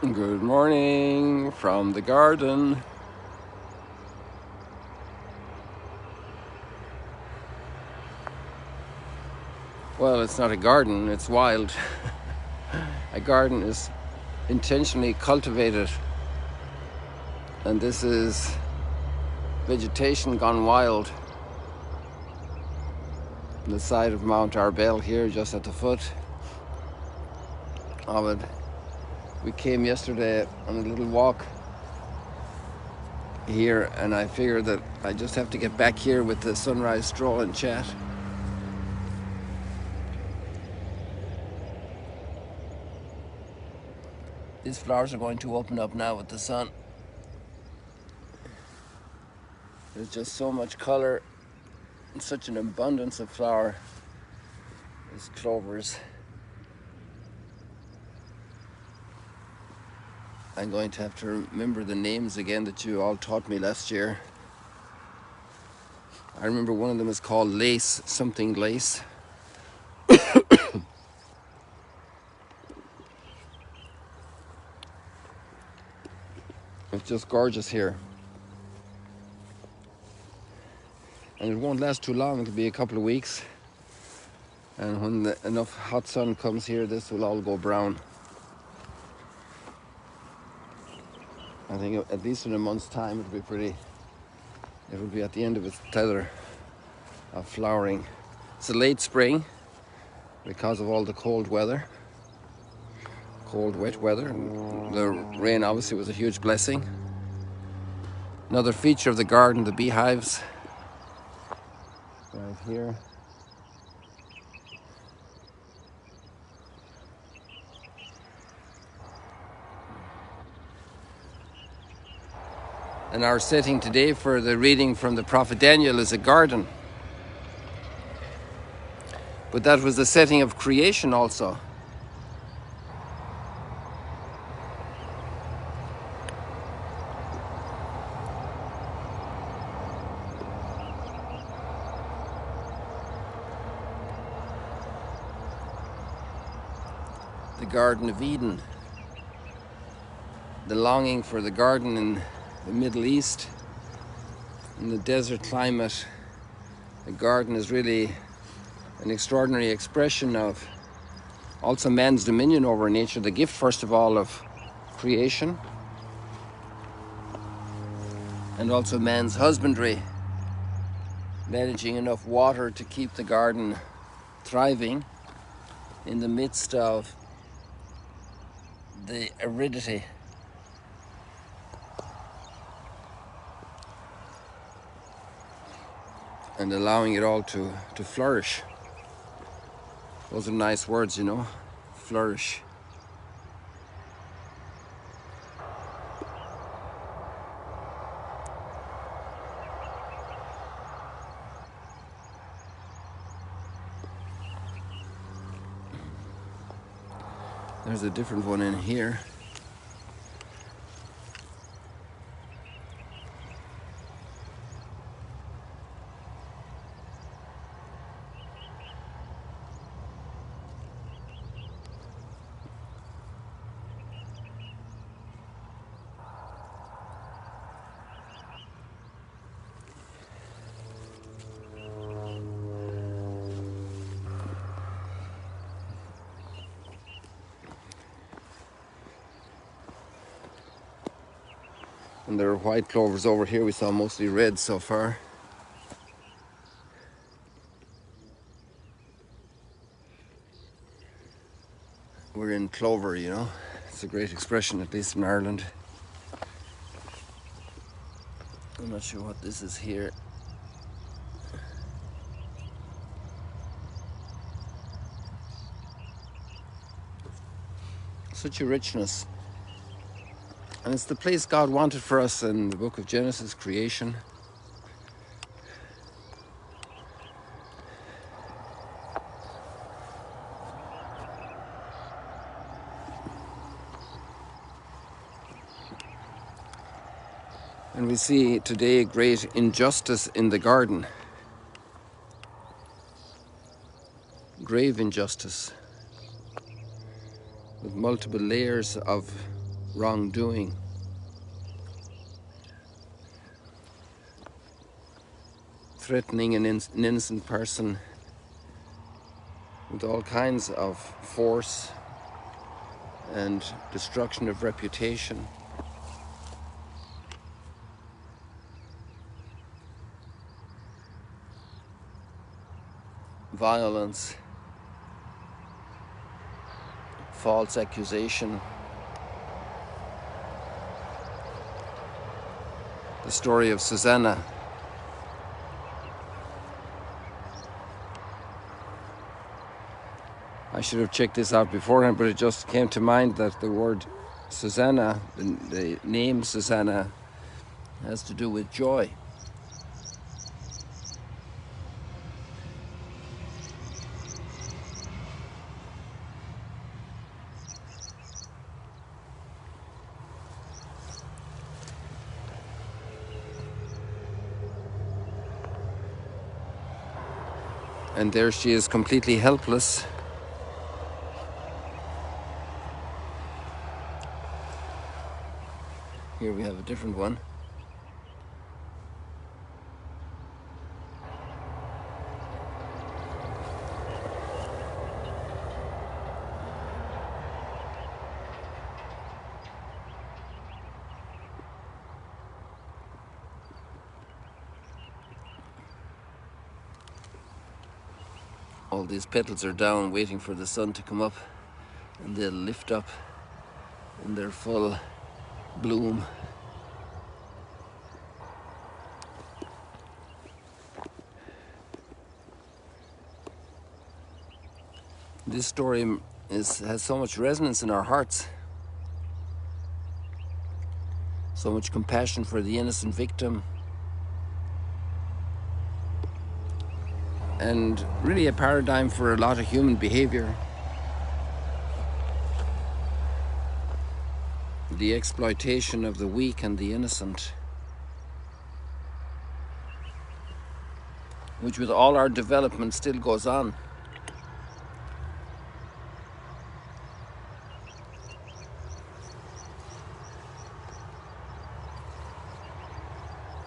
Good morning from the garden. Well, it's not a garden, it's wild. A garden is intentionally cultivated, and this is vegetation gone wild on the side of Mount Arbel here, just at the foot of it. We came yesterday on a little walk here, and I figured that I just have to get back here with the sunrise stroll and chat. These flowers are going to open up now with the sun. There's just so much color and such an abundance of flower. These clovers. I'm going to have to remember the names again that you all taught me last year. I remember one of them is called lace, something lace. It's just gorgeous here. And it won't last too long, it'll be a couple of weeks. And when enough hot sun comes here, this will all go brown. I think at least in a month's time it will be at the end of its tether of flowering. It's a late spring because of all the cold weather. Cold, wet weather. The rain obviously was a huge blessing. Another feature of the garden, the beehives. Right here. And our setting today for the reading from the prophet Daniel is a garden. But that was the setting of creation also. The Garden of Eden. The longing for the garden in the Middle East, in the desert climate. The garden is really an extraordinary expression of also man's dominion over nature, the gift first of all of creation, and also man's husbandry, managing enough water to keep the garden thriving in the midst of the aridity. And allowing it all to flourish. Those are nice words, you know, flourish. There's a different one in here. And there are white clovers over here. We saw mostly red so far. We're in clover, you know. It's a great expression, at least in Ireland. I'm not sure what this is here. Such a richness. And it's the place God wanted for us in the book of Genesis, creation. And we see today great injustice in the garden. Grave injustice. With multiple layers of wrongdoing. Threatening an innocent person with all kinds of force and destruction of reputation. Violence, false accusation. The story of Susanna. I should have checked this out beforehand, but it just came to mind that the word Susanna, the name Susanna, has to do with joy. And there she is, completely helpless. Here we have a different one. All these petals are down, waiting for the sun to come up, and they'll lift up in their full bloom. This story has so much resonance in our hearts, so much compassion for the innocent victim, and really a paradigm for a lot of human behavior. The exploitation of the weak and the innocent, which with all our development still goes on.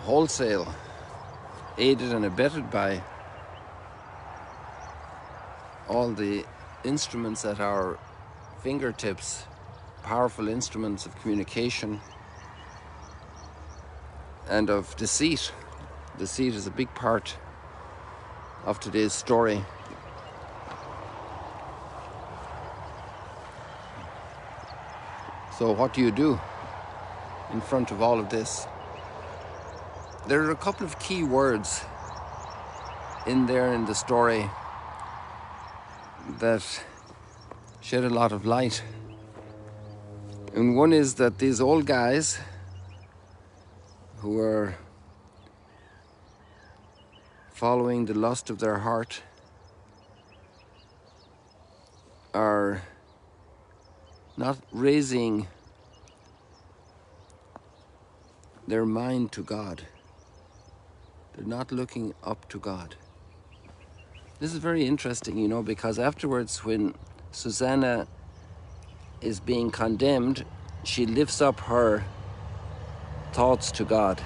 Wholesale, aided and abetted by all the instruments at our fingertips, powerful instruments of communication and of deceit. Deceit is a big part of today's story. So what do you do in front of all of this? There are a couple of key words in there in the story that shed a lot of light. And one is that these old guys who are following the lust of their heart are not raising their mind to God. They're not looking up to God. This is very interesting, you know, because afterwards when Susanna is being condemned, she lifts up her thoughts to God.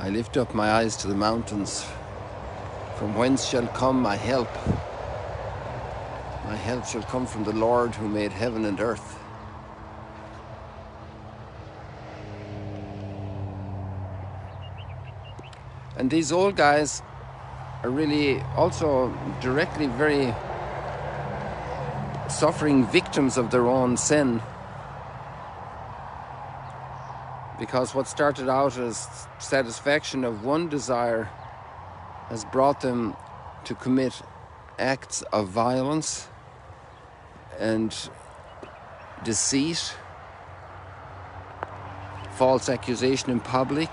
I lift up my eyes to the mountains. From whence shall come my help? My help shall come from the Lord who made heaven and earth. And these old guys are really also directly very suffering victims of their own sin. Because what started out as satisfaction of one desire has brought them to commit acts of violence and deceit, false accusation in public,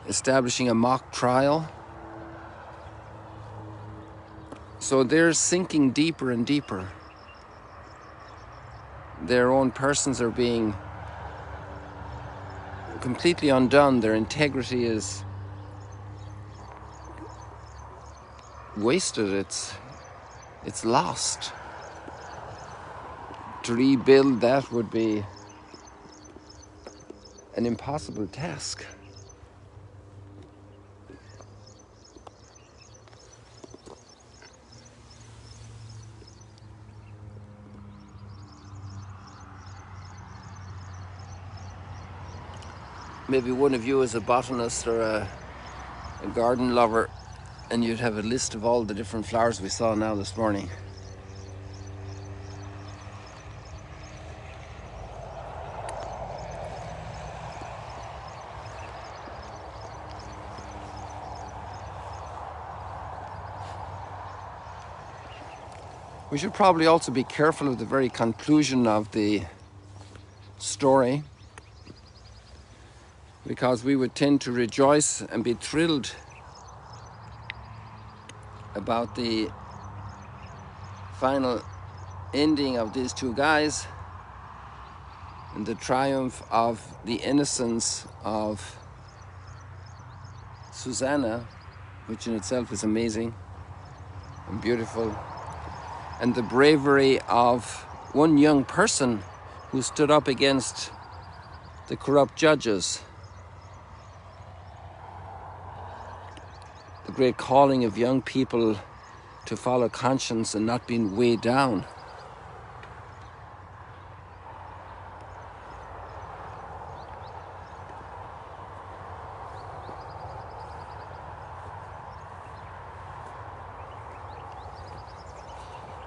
establishing a mock trial. So they're sinking deeper and deeper. Their own persons are being completely undone. Their integrity is wasted. It's lost. To rebuild that would be an impossible task. Maybe one of you is a botanist or a garden lover, and you'd have a list of all the different flowers we saw now this morning. We should probably also be careful of the very conclusion of the story, because we would tend to rejoice and be thrilled about the final ending of these two guys and the triumph of the innocence of Susanna, which in itself is amazing and beautiful, and the bravery of one young person who stood up against the corrupt judges. The great calling of young people to follow conscience and not being weighed down.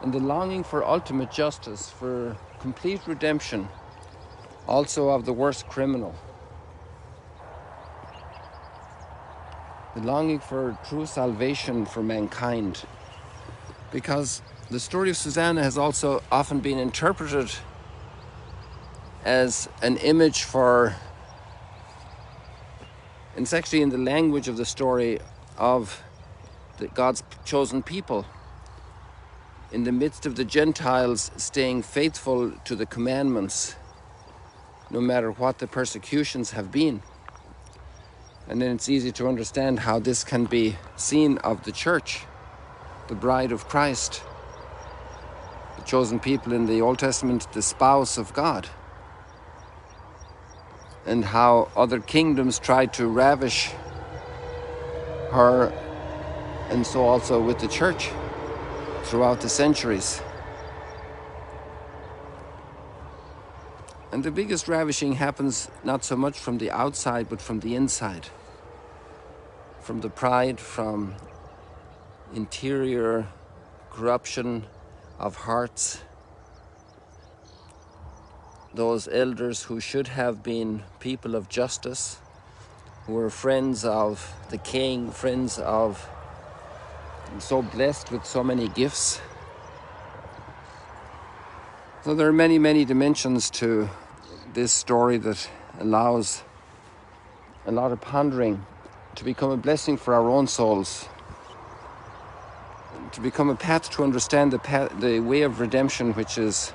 And the longing for ultimate justice, for complete redemption, also of the worst criminal. The longing for true salvation for mankind. Because the story of Susanna has also often been interpreted as an image for, and it's actually in the language of the story of God's chosen people, in the midst of the Gentiles staying faithful to the commandments, no matter what the persecutions have been. And then it's easy to understand how this can be seen of the church, the bride of Christ, the chosen people in the Old Testament, the spouse of God, and how other kingdoms tried to ravish her, and so also with the church throughout the centuries. And the biggest ravishing happens not so much from the outside, but from the inside. From the pride, from interior corruption of hearts. Those elders who should have been people of justice, who were friends of the king, friends of, so blessed with so many gifts. So there are many, many dimensions to this story that allows a lot of pondering, to become a blessing for our own souls, to become a path to understand the way of redemption, which is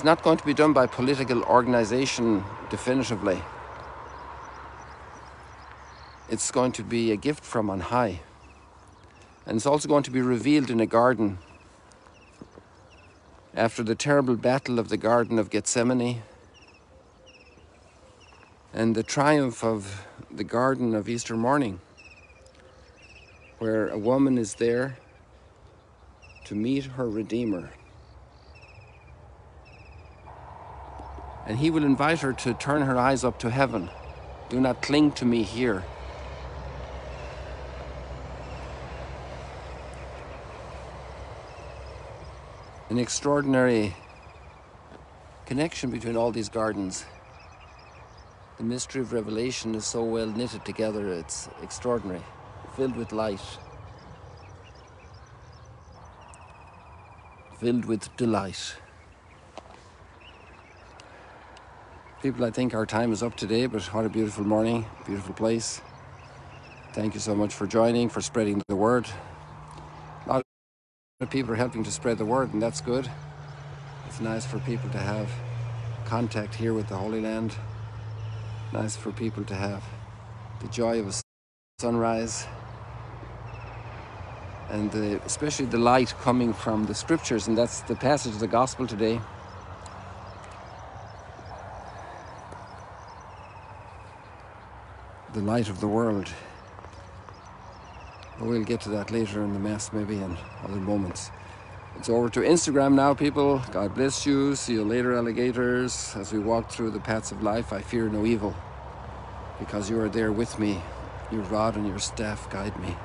not going to be done by political organization definitively. It's going to be a gift from on high. And it's also going to be revealed in a garden. After the terrible battle of the Garden of Gethsemane and the triumph of the Garden of Easter morning, where a woman is there to meet her Redeemer. And he will invite her to turn her eyes up to heaven. Do not cling to me here. An extraordinary connection between all these gardens. The mystery of Revelation is so well knitted together, it's extraordinary, filled with light, filled with delight. People, I think our time is up today, but what a beautiful morning, beautiful place. Thank you so much for joining, for spreading the word. A lot of people are helping to spread the word, and that's good. It's nice for people to have contact here with the Holy Land. Nice for people to have the joy of a sunrise, and especially the light coming from the scriptures, and that's the passage of the gospel today. The light of the world. But we'll get to that later in the Mass, maybe in other moments. It's over to Instagram now, people. God bless you. See you later, alligators. As we walk through the paths of life, I fear no evil, because you are there with me. Your rod and your staff guide me.